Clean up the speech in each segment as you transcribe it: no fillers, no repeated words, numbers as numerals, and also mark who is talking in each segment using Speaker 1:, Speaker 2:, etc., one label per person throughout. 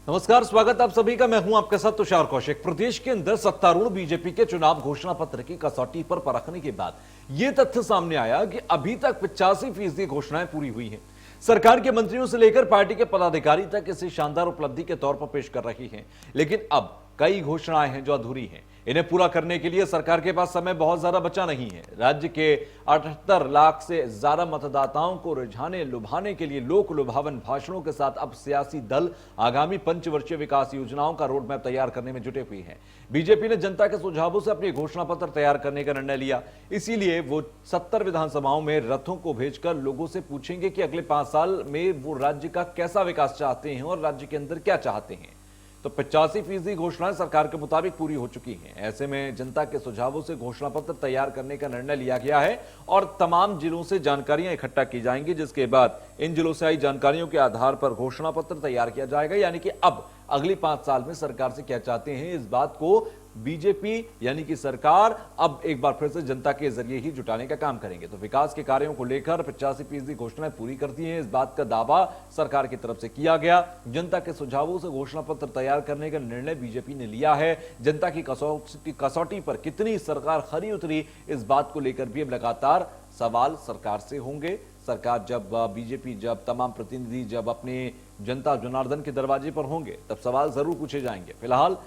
Speaker 1: नमस्कार, स्वागत आप सभी का। मैं हूं आपके साथ तुषार कौशिक। प्रदेश के अंदर सत्तारूढ़ बीजेपी के चुनाव घोषणा पत्र की कसौटी पर परखने के बाद यह तथ्य सामने आया कि अभी तक 85% घोषणाएं पूरी हुई हैं। सरकार के मंत्रियों से लेकर पार्टी के पदाधिकारी तक इसे शानदार उपलब्धि के तौर पर पेश कर रही हैं। लेकिन अब कई घोषणाएं हैं जो अधूरी हैं। इन्हें पूरा करने के लिए सरकार के पास समय बहुत ज्यादा बचा नहीं है। राज्य के 78 लाख से ज्यादा मतदाताओं को रिझाने लुभाने के लिए लोक लुभावन भाषणों के साथ अब सियासी दल आगामी पंचवर्षीय विकास योजनाओं का रोड मैप तैयार करने में जुटे हुए हैं। बीजेपी ने जनता के सुझावों से अपनी घोषणा पत्र तैयार करने का निर्णय लिया। इसीलिए वो 70 विधानसभाओं में रथों को भेजकर लोगों से पूछेंगे कि अगले 5 साल में वो राज्य का कैसा विकास चाहते हैं और राज्य के अंदर क्या चाहते हैं। तो 85% घोषणाएं सरकार के मुताबिक पूरी हो चुकी हैं। ऐसे में जनता के सुझावों से घोषणा पत्र तैयार करने का निर्णय लिया गया है और तमाम जिलों से जानकारियां इकट्ठा की जाएंगी, जिसके बाद इन जिलों से आई जानकारियों के आधार पर घोषणा पत्र तैयार किया जाएगा। यानी कि अब अगली 5 साल में सरकार से क्या चाहते हैं, इस बात को बीजेपी यानी कि सरकार अब एक बार फिर से जनता के जरिए ही जुटाने का काम करेंगे। तो विकास के कार्यों को लेकर 85% घोषणाएं पूरी कर दी हैं, इस बात का दावा सरकार की तरफ से किया गया। जनता के सुझावों से घोषणा पत्र तैयार करने का निर्णय बीजेपी ने लिया है। जनता की कसौटी पर कितनी सरकार खरी उतरी, इस बात को लेकर भी अब लगातार सवाल सरकार से होंगे। सरकार जब बीजेपी जब तमाम प्रतिनिधि जब अपने जनता जनार्दन के दरवाजे पर होंगे तब सवाल जरूर पूछे जाएंगे। फिलहाल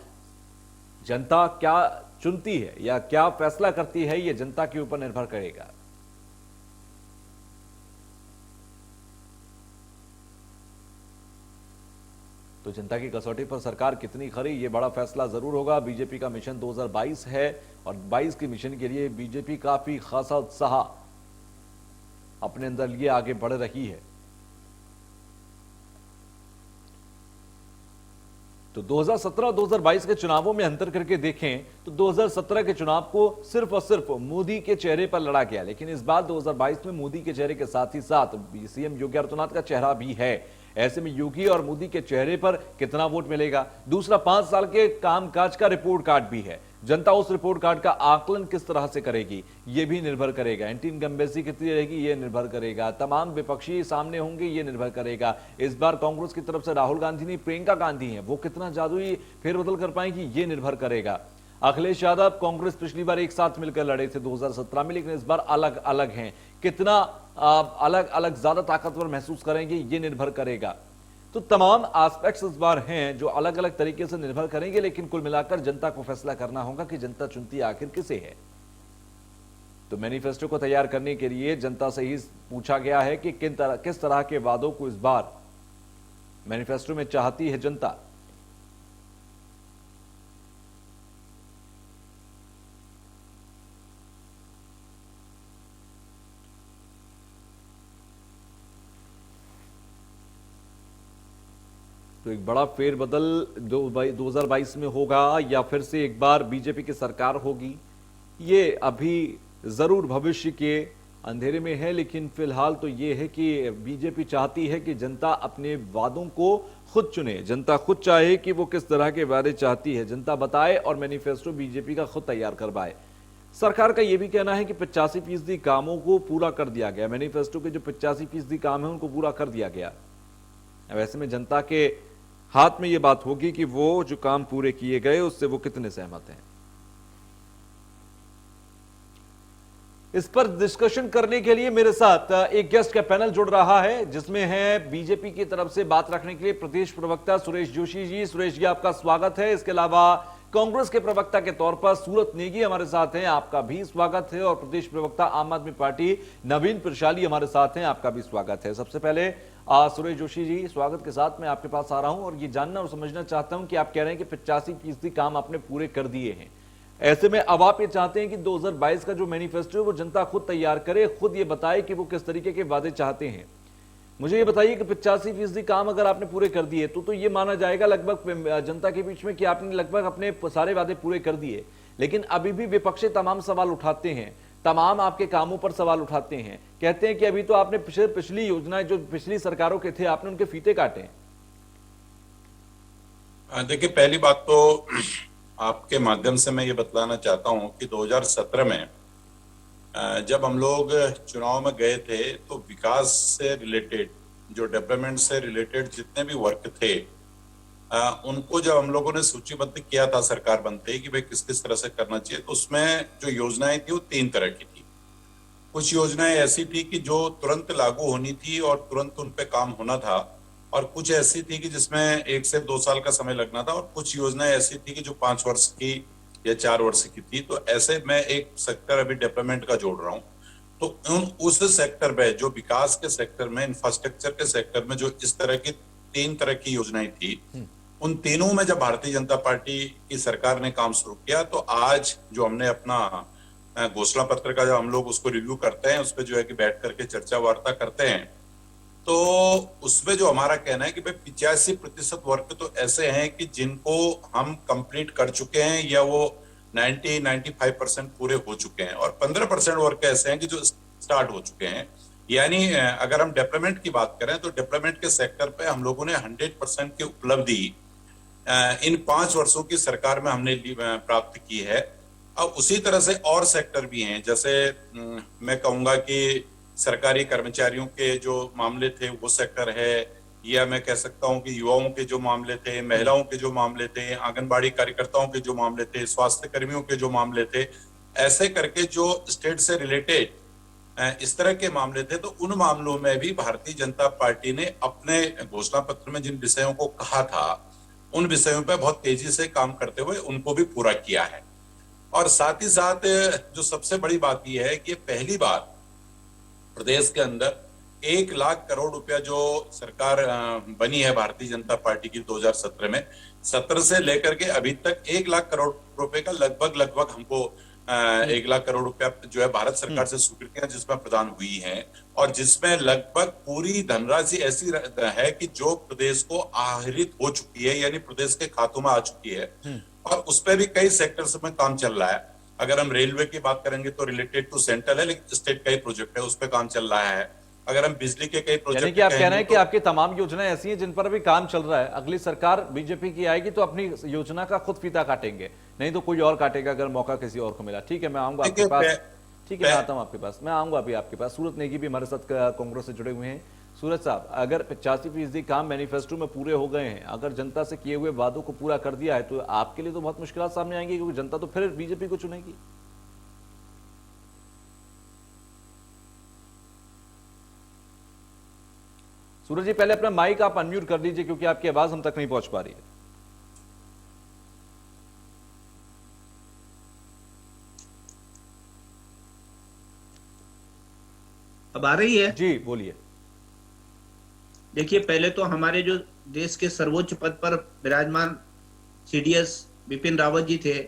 Speaker 1: जनता क्या चुनती है या क्या फैसला करती है, यह जनता के ऊपर निर्भर करेगा। तो जनता की कसौटी पर सरकार कितनी खरी, यह बड़ा फैसला जरूर होगा। बीजेपी का मिशन 2022 है और 22 के मिशन के लिए बीजेपी काफी खासा उत्साह अपने अंदर लिए आगे बढ़ रही है। तो 2017 और 2022 के चुनावों में अंतर करके देखें तो 2017 के चुनाव को सिर्फ और सिर्फ मोदी के चेहरे पर लड़ा गया, लेकिन इस बार 2022 में मोदी के चेहरे के साथ ही साथ सीएम योगी आदित्यनाथ का चेहरा भी है। ऐसे में योगी और मोदी के चेहरे पर कितना वोट मिलेगा। दूसरा, 5 साल के कामकाज का रिपोर्ट कार्ड भी है। जनता उस रिपोर्ट कार्ड का आकलन किस तरह से करेगी, यह भी निर्भर करेगा। एंटी इनकम्बेंसी कितनी रहेगी, यह निर्भर करेगा। तमाम विपक्षी सामने होंगे, यह निर्भर करेगा। इस बार कांग्रेस की तरफ से राहुल गांधी नहीं, प्रियंका गांधी हैं, वो कितना जादुई फेरबदल कर पाएंगी, यह निर्भर करेगा। अखिलेश यादव, कांग्रेस पिछली बार एक साथ मिलकर लड़े थे 2017 में, लेकिन इस बार अलग अलग हैं। कितना अलग अलग ज्यादा ताकतवर महसूस करेंगे, यह निर्भर करेगा। तो तमाम एस्पेक्ट्स इस बार हैं जो अलग अलग तरीके से निर्भर करेंगे, लेकिन कुल मिलाकर जनता को फैसला करना होगा कि जनता चुनती आखिर किसे है। तो मैनिफेस्टो को तैयार करने के लिए जनता से ही पूछा गया है कि किस तरह के वादों को इस बार मैनिफेस्टो में चाहती है जनता। तो एक बड़ा फेरबदल 2022 में होगा या फिर से एक बार बीजेपी की सरकार होगी, ये अभी जरूर भविष्य के अंधेरे में है। लेकिन फिलहाल तो ये है कि बीजेपी चाहती है कि जनता अपने वादों को खुद चुने। जनता खुद चाहे कि वो किस तरह के वादे चाहती है, जनता बताए और मैनिफेस्टो बीजेपी का खुद तैयार करवाए। सरकार का यह भी कहना है कि 85% कामों को पूरा कर दिया गया। मैनिफेस्टो के जो 85% काम है उनको पूरा कर दिया गया। वैसे में जनता के हाथ में यह बात होगी कि वो जो काम पूरे किए गए उससे वो कितने सहमत हैं। इस पर डिस्कशन करने के लिए मेरे साथ एक गेस्ट का पैनल जुड़ रहा है, जिसमें है बीजेपी की तरफ से बात रखने के लिए प्रदेश प्रवक्ता सुरेश जोशी जी। सुरेश जी, आपका स्वागत है। इसके अलावा कांग्रेस के प्रवक्ता के तौर पर सूरत नेगी हमारे साथ हैं, आपका भी स्वागत है। और प्रदेश प्रवक्ता आम आदमी पार्टी नवीन प्रशाली हमारे साथ हैं, आपका भी स्वागत है। सबसे पहले सुरेश जोशी जी, स्वागत के साथ मैं आपके पास आ रहा हूं और ये जानना और समझना चाहता हूं कि आप कह रहे हैं कि 85% काम आपने पूरे कर दिए हैं। ऐसे में अब आप ये चाहते हैं कि 2022 का जो मैनिफेस्टो है वो जनता खुद तैयार करे, खुद ये बताए कि वो किस तरीके के वादे चाहते हैं। मुझे ये बताइए कि 85% काम अगर आपने पूरे कर दिए तो ये माना जाएगा लगभग जनता के बीच में कि आपने लगभग अपने सारे वादे पूरे कर दिए। लेकिन अभी भी विपक्षी तमाम सवाल उठाते हैं, तमाम आपके कामों पर सवाल उठाते हैं, कहते हैं कि अभी तो आपने पिछली योजनाएं जो पिछली सरकारों के थे आपने उनके फीते काटे हैं।
Speaker 2: देखिए, पहली बात तो आपके माध्यम से मैं ये बतलाना चाहता हूं कि 2017 में जब हम लोग चुनाव में गए थे तो विकास से रिलेटेड, जो डेवलपमेंट से रिलेटेड जितने भी वर्क थे उनको जब हम लोगों ने सूचीबद्ध किया था सरकार बनते ही कि भाई किस किस तरह से करना चाहिए, तो उसमें जो योजनाएं थी वो 3 तरह की थी। कुछ योजनाएं ऐसी थी कि जो तुरंत लागू होनी थी और तुरंत उन पे काम होना था, और कुछ ऐसी थी कि जिसमें 1 से 2 साल का समय लगना था, और कुछ योजनाएं ऐसी थी कि जो 5 वर्ष की या 4 वर्ष की थी। तो ऐसे मैं एक सेक्टर अभी डेवलपमेंट का जोड़ रहा हूँ। तो उस सेक्टर में, जो विकास के सेक्टर में, इंफ्रास्ट्रक्चर के सेक्टर में, जो इस तरह की 3 तरह की योजनाएं थी, उन तीनों में जब भारतीय जनता पार्टी की सरकार ने काम शुरू किया, तो आज जो हमने अपना घोषणा पत्र का, जब हम लोग उसको रिव्यू करते हैं, उस पर जो है कि बैठ करके चर्चा वार्ता करते हैं, तो उसमें जो हमारा कहना है कि भाई 85% वर्ग तो ऐसे हैं कि जिनको हम कंप्लीट कर चुके हैं या वो 90-95% पूरे हो चुके हैं, और 15% वर्ग ऐसे हैं कि जो स्टार्ट हो चुके हैं। यानी अगर हम डेवलपमेंट की बात करें तो डेवलपमेंट के सेक्टर पे हम लोगों ने 100% की उपलब्धि इन 5 वर्षों की सरकार में हमने प्राप्त की है। अब उसी तरह से और सेक्टर भी हैं, जैसे मैं कहूंगा कि सरकारी कर्मचारियों के जो मामले थे वो सेक्टर है, या मैं कह सकता हूं कि युवाओं के जो मामले थे, महिलाओं के जो मामले थे, आंगनबाड़ी कार्यकर्ताओं के जो मामले थे, स्वास्थ्य कर्मियों के जो मामले थे, ऐसे करके जो स्टेट से रिलेटेड इस तरह के मामले थे, तो उन मामलों में भी भारतीय जनता पार्टी ने अपने घोषणा पत्र में जिन विषयों को कहा था, उन विषयों पर बहुत तेजी से काम करते हुए उनको भी पूरा किया है। और साथ ही साथ जो सबसे बड़ी बात यह है कि पहली बार प्रदेश के अंदर 1 लाख करोड़ रुपया जो सरकार बनी है भारतीय जनता पार्टी की 2017 में, 17 से लेकर के अभी तक 1 लाख करोड़ रुपए का लगभग हमको 1 लाख करोड़ रुपया जो है भारत सरकार से स्वीकृतियां जिसमें प्रदान हुई हैं, और जिसमें लगभग पूरी धनराशि ऐसी है कि जो प्रदेश को आहरित हो चुकी है, यानी प्रदेश के खातों में आ चुकी है। और उस पर भी कई सेक्टर्स में काम चल रहा है। अगर हम रेलवे की बात करेंगे तो रिलेटेड टू सेंट्रल है, लेकिन स्टेट का ही प्रोजेक्ट है, उस पर काम चल रहा है। अगर हम बिजली के कई प्रोजेक्ट,
Speaker 1: यानी कि आप कह रहे हैं कि आपकी तमाम योजनाएं ऐसी हैं जिन पर अभी काम चल रहा है, अगली सरकार बीजेपी की आएगी तो अपनी योजना का खुद फीता काटेंगे, नहीं तो कोई और काटेगा अगर मौका किसी और को मिला। ठीक है, मैं आऊंगा आपके पास। ठीक है, मैं आता हूं आपके पास, मैं आऊंगा अभी आपके पास। सूरज नेगी भी हमारे साथ कांग्रेस से जुड़े हुए हैं। सूरज साहब, अगर 85% काम मैनिफेस्टो में पूरे हो गए हैं, अगर जनता से किए हुए वादों को पूरा कर दिया है, तो आपके लिए तो बहुत मुश्किल सामने आएंगी, क्योंकि जनता तो फिर बीजेपी को चुनेगी। सूरज जी, पहले अपना माइक आप अनम्यूट कर लीजिए, क्योंकि आपकी आवाज हम तक नहीं पहुंच पा रही है।
Speaker 3: अब आ रही है?
Speaker 1: जी बोलिए।
Speaker 3: देखिए, पहले तो हमारे जो देश के सर्वोच्च पद पर विराजमान सीडीएस बिपिन रावत जी थे,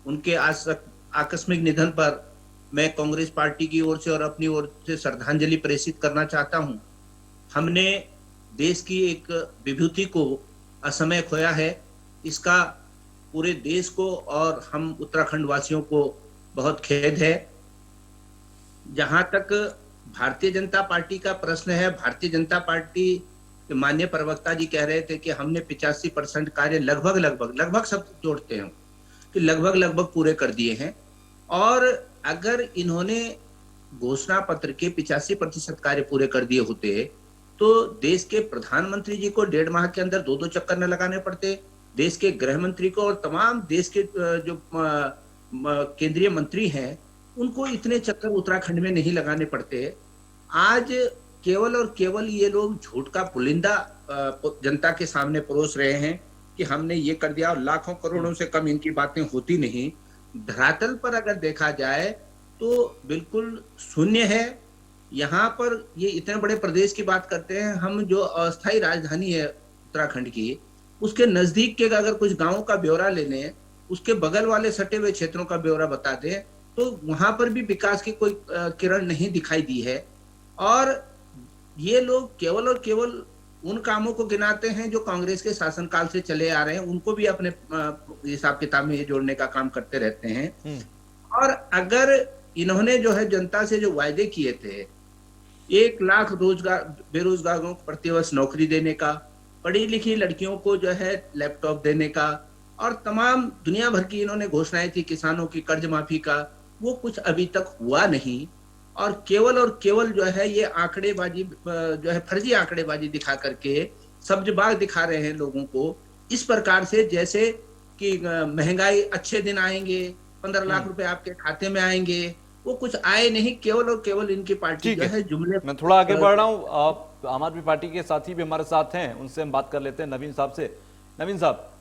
Speaker 3: उनके आकस्मिक निधन पर मैं कांग्रेस पार्टी की ओर से और अपनी ओर से श्रद्धांजलि प्रेषित करना चाहता हूं। हमने देश की एक विभूति को असमय खोया है, इसका पूरे देश को और हम उत्तराखंड वासियों को बहुत खेद है। जहां तक भारतीय जनता पार्टी का प्रश्न है, भारतीय जनता पार्टी के माननीय प्रवक्ता जी कह रहे थे कि हमने 85% कार्य लगभग सब जोड़ते हैं कि लगभग पूरे कर दिए हैं। और अगर इन्होंने घोषणा पत्र के 85% कार्य पूरे कर दिए होते तो देश के प्रधानमंत्री जी को 1.5 माह के अंदर 2 चक्कर न लगाने पड़ते, देश के गृह मंत्री को और तमाम देश के जो केंद्रीय मंत्री हैं उनको इतने चक्कर उत्तराखंड में नहीं लगाने पड़ते। आज केवल और केवल ये लोग झूठ का पुलिंदा जनता के सामने परोस रहे हैं कि हमने ये कर दिया, और लाखों करोड़ों से कम इनकी बातें होती नहीं। धरातल पर अगर देखा जाए तो बिल्कुल शून्य है। यहाँ पर ये इतने बड़े प्रदेश की बात करते हैं, हम जो अस्थायी राजधानी है उत्तराखंड की, उसके नजदीक के अगर कुछ गांवों का ब्यौरा ले लें, उसके बगल वाले सटे हुए क्षेत्रों का ब्यौरा बता दें, तो वहां पर भी विकास की कोई किरण नहीं दिखाई दी है। और ये लोग केवल और केवल उन कामों को गिनाते हैं जो कांग्रेस के शासनकाल से चले आ रहे हैं, उनको भी अपने हिसाब किताब में ये जोड़ने का काम करते रहते हैं। और अगर इन्होंने जो है जनता से जो वायदे किए थे, 1 लाख रोजगार बेरोजगारों को प्रतिवर्ष नौकरी देने का, पढ़ी लिखी लड़कियों को जो है लैपटॉप देने का, और तमाम दुनिया भर की इन्होंने घोषणाएं थी, किसानों की कर्ज माफी का, वो कुछ अभी तक हुआ नहीं। और केवल जो है ये आंकड़ेबाजी जो है फर्जी आंकड़ेबाजी दिखा करके सब्जबाग दिखा रहे हैं लोगों को इस प्रकार से जैसे कि महंगाई अच्छे दिन आएंगे, 15 लाख रुपए आपके खाते में आएंगे, वो कुछ आए नहीं, केवल और केवल इनकी पार्टी
Speaker 1: ठीक
Speaker 3: जो
Speaker 1: है,
Speaker 3: है जुमले।
Speaker 1: मैं थोड़ा आगे बढ़ रहा हूं। आप आम आदमी पार्टी के साथी भी हमारे साथ हैं, उनसे हम बात कर लेते हैं, नवीन साहब से। नवीन साहब,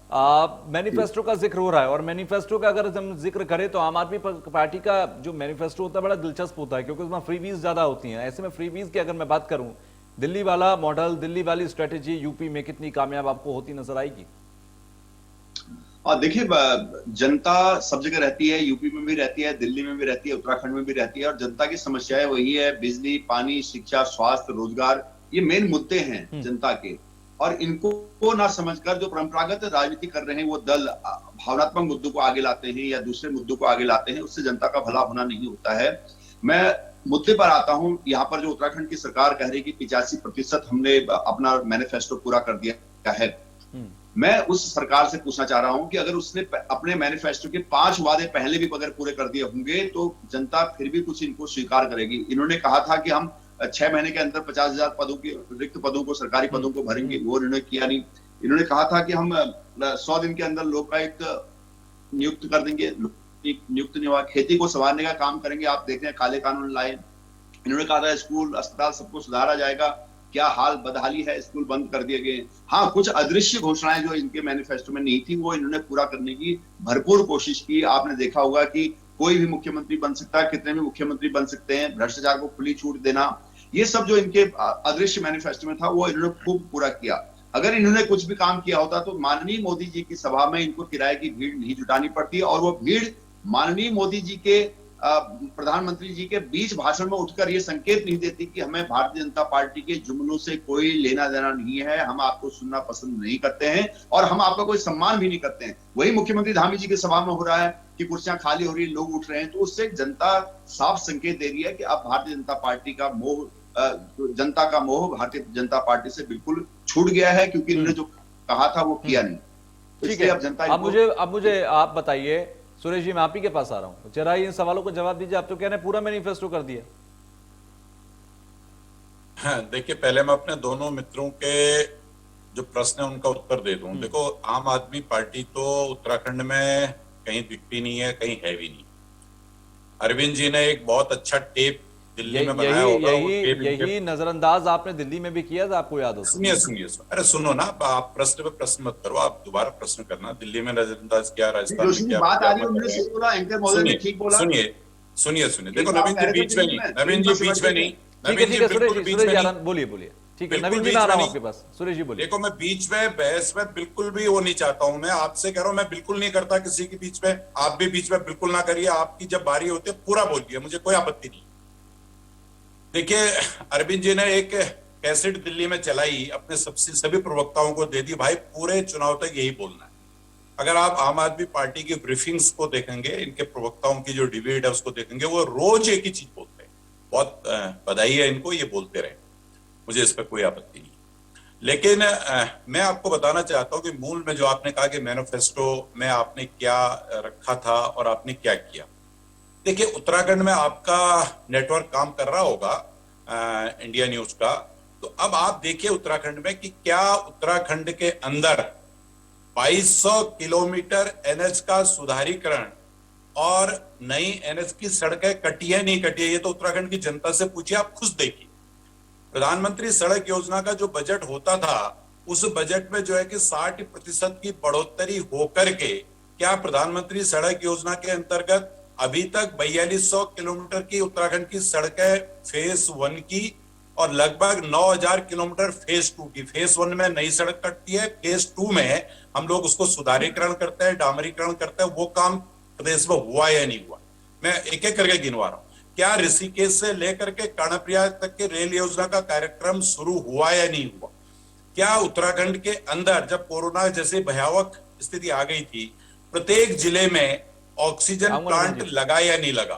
Speaker 1: मैनिफेस्टो का जिक्र हो रहा है, और मैनिफेस्टो का अगर हम जिक्र करें तो आम आदमी पार्टी का जो मैनिफेस्टो होता है बड़ा दिलचस्प होता है, क्योंकि उसमें फ्रीबीज ज्यादा होती हैं। ऐसे में फ्रीबीज की अगर मैं बात करूं, दिल्ली वाला मॉडल, दिल्ली वाली स्ट्रेटेजी यूपी में कितनी कामयाब आपको होती नजर आएगी?
Speaker 4: और देखिए, जनता सब जगह रहती है, यूपी में भी रहती है, दिल्ली में भी रहती है, उत्तराखंड में भी रहती है, और जनता की समस्याएं वही है, बिजली, पानी, शिक्षा, स्वास्थ्य, रोजगार, ये मेन मुद्दे हैं जनता के। और इनको ना समझकर जो परंपरागत राजनीति कर रहे हैं वो दल भावनात्मक मुद्दों को आगे लाते हैं या दूसरे मुद्दों को आगे लाते हैं, उससे जनता का भला होना नहीं होता है। मैं मुद्दे पर आता हूं। यहाँ पर जो उत्तराखंड की सरकार कह रही है कि 85% हमने अपना मैनिफेस्टो पूरा कर दिया है, मैं उस सरकार से पूछना चाह रहा हूं कि अगर उसने अपने मैनिफेस्टो के 5 वादे पहले भी अगर पूरे कर दिए होंगे तो जनता फिर भी कुछ इनको स्वीकार करेगी। इन्होंने कहा था कि हम 6 महीने के अंदर 50,000 पदों के रिक्त पदों को, सरकारी पदों को भरेंगे, वो इन्होंने किया नहीं। इन्होंने कहा था कि हम 100 दिन के अंदर लोकायुक्त नियुक्त कर देंगे, नियुक्त नहीं हुआ। खेती को संवारने का काम करेंगे, आप देख रहे हैं काले कानून लाए। इन्होंने कहा था स्कूल, अस्पताल सबको सुधारा जाएगा, क्या हाल बदहाली है, स्कूल बंद कर दिए गए। हाँ, कुछ अदृश्य घोषणाएं जो इनके मैनिफेस्टो में नहीं थी वो इन्होंने पूरा करने की भरपूर कोशिश की। आपने देखा होगा कि कोई भी मुख्यमंत्री बन सकता है, कितने भी मुख्यमंत्री बन सकते हैं, भ्रष्टाचार को खुली छूट देना, ये सब जो इनके अदृश्य मैनिफेस्टो में था वो इन्होंने खूब पूरा किया। अगर इन्होंने कुछ भी काम किया होता तो माननीय मोदी जी की सभा में इनको किराए की भीड़ नहीं जुटानी पड़ती, और वो भीड़ माननीय मोदी जी के प्रधानमंत्री जी के बीच भाषण में उठकर ये संकेत नहीं देती कि हमें भारतीय जनता पार्टी के जुमलों से कोई लेना देना नहीं है, हम आपको सुनना पसंद नहीं करते हैं और हम आपका कोई सम्मान भी नहीं करते हैं। वही मुख्यमंत्री धामी जी की सभा में हो रहा है कि कुर्सियां खाली हो रही है, लोग उठ रहे हैं, तो उससे जनता साफ संकेत दे रही है कि अब भारतीय जनता पार्टी का मोह, जनता का मोह भारतीय जनता पार्टी से बिल्कुल छूट गया है, क्योंकि इन्होंने जो कहा था वो किया नहीं।
Speaker 1: ठीक है, अब मुझे आप बताइए, सुरेश जी, मैं आप ही के पास आ रहा हूं, जरा इन सवालों को जवाब दीजिए। आप तो कह रहे हैं पूरा मैनिफेस्टो कर दिया।
Speaker 2: हाँ, देखिए, पहले मैं अपने दोनों मित्रों के जो प्रश्न है उनका उत्तर दे दूं। देखो, आम आदमी पार्टी तो उत्तराखंड में कहीं दिखती नहीं है, कहीं है भी नहीं। अरविंद जी ने एक बहुत अच्छा टेप दिल्ली में बनाया होगा,
Speaker 1: यही नजरअंदाज आपने दिल्ली में भी किया था, आपको याद हो?
Speaker 2: सुनिए, अरे सुनो ना, आप प्रश्न पे प्रश्न मत करो, आप दोबारा प्रश्न करना। दिल्ली में नजरअंदाज किया, राजस्थान में क्या,
Speaker 4: बात आ रही है, उन्होंने सही बोला, एंकर महोदय ने ठीक बोला।
Speaker 2: सुनिए, देखो नवीन जी बीच में नहीं, नवीन जी बीच में नहीं, नवीन जी बिल्कुल बीच में नहीं।
Speaker 1: बोलिए, ठीक है नवीन जी, मैं आ रहा हूं आपके पास। सुरेश जी बोलिए।
Speaker 2: देखो, मैं बीच में बहस में बिल्कुल भी वो नहीं चाहता हूं। मैं आपसे कह रहा हूं, मैं बिल्कुल नहीं करता किसी के बीच में, आप भी बीच में बिल्कुल ना करिए। आपकी जब बारी होती है पूरा बोलिए, मुझे कोई आपत्ति नहीं। देखिए, अरविंद जी ने एक कैसेट दिल्ली में चलाई, अपने सभी प्रवक्ताओं को दे दी, भाई पूरे चुनाव तक यही बोलना है। अगर आप आम आदमी पार्टी की ब्रीफिंग्स को देखेंगे, इनके प्रवक्ताओं की जो डिबेट है उसको देखेंगे, वो रोज एक ही चीज बोलते हैं। बहुत बधाई है इनको, ये बोलते रहे, मुझे इस पर कोई आपत्ति नहीं। लेकिन मैं आपको बताना चाहता हूं कि मूल में जो आपने कहा कि मैनिफेस्टो में आपने क्या रखा था और आपने क्या किया। देखिए, उत्तराखंड में आपका नेटवर्क काम कर रहा होगा, इंडिया न्यूज का, तो अब आप देखिए उत्तराखंड में कि क्या उत्तराखंड के अंदर 2200 किलोमीटर एनएच का सुधारीकरण और नई एनएच की सड़कें कटी है नहीं कटी है, ये तो उत्तराखंड की जनता से पूछिए, आप खुद देखिए। प्रधानमंत्री सड़क योजना का जो बजट होता था, उस बजट में जो है कि 60% की बढ़ोतरी होकर के क्या प्रधानमंत्री सड़क योजना के अंतर्गत अभी तक 4200 किलोमीटर की उत्तराखंड की सड़कें फेज 1 की और लगभग 9000 किलोमीटर फेज 2 की। फेज 1 में नई सड़क कटती है, फेज 2 में हम लोग उसको सुधारीकरण करते हैं, डामरीकरण करते हैं। वो काम प्रदेश में हुआ या नहीं हुआ, मैं एक एक करके गिनवा रहा हूं। क्या ऋषिकेश से लेकर के कर्णप्रयाग तक के रेल योजना का कार्यक्रम शुरू हुआ या नहीं हुआ? क्या उत्तराखंड के अंदर जब कोरोना जैसी भयावह स्थिति आ गई थी, प्रत्येक जिले में ऑक्सीजन प्लांट लगा या नहीं लगा?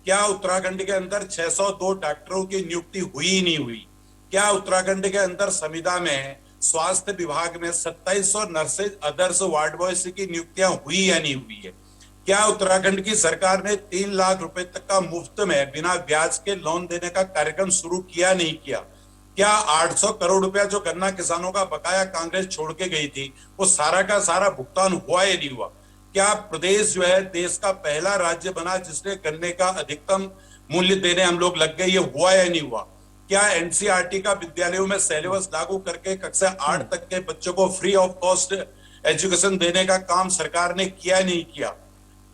Speaker 2: क्या उत्तराखंड के अंदर 602 डॉक्टरों की नियुक्ति हुई नहीं हुई? क्या उत्तराखंड के अंदर संविदा में स्वास्थ्य विभाग में 2700 नर्सेज अदर्स वार्ड बॉयज की नियुक्तियां हुई या नहीं हुई है? क्या उत्तराखंड की सरकार ने 3 लाख रुपए तक का मुफ्त में बिना ब्याज के लोन देने का कार्यक्रम शुरू किया नहीं किया? क्या 800 करोड़ रुपया जो गन्ना किसानों का बकाया कांग्रेस छोड़ के गई थी, वो सारा का सारा भुगतान हुआ या नहीं हुआ? क्या प्रदेश जो है देश का पहला राज्य बना जिसने गन्ने का अधिकतम मूल्य देने हम लोग लग गए, ये हुआ या नहीं हुआ? क्या एनसीईआरटी का विद्यालयों में सिलेबस लागू करके कक्षा 8 तक के बच्चों को फ्री ऑफ कॉस्ट एजुकेशन देने का काम सरकार ने किया नहीं किया?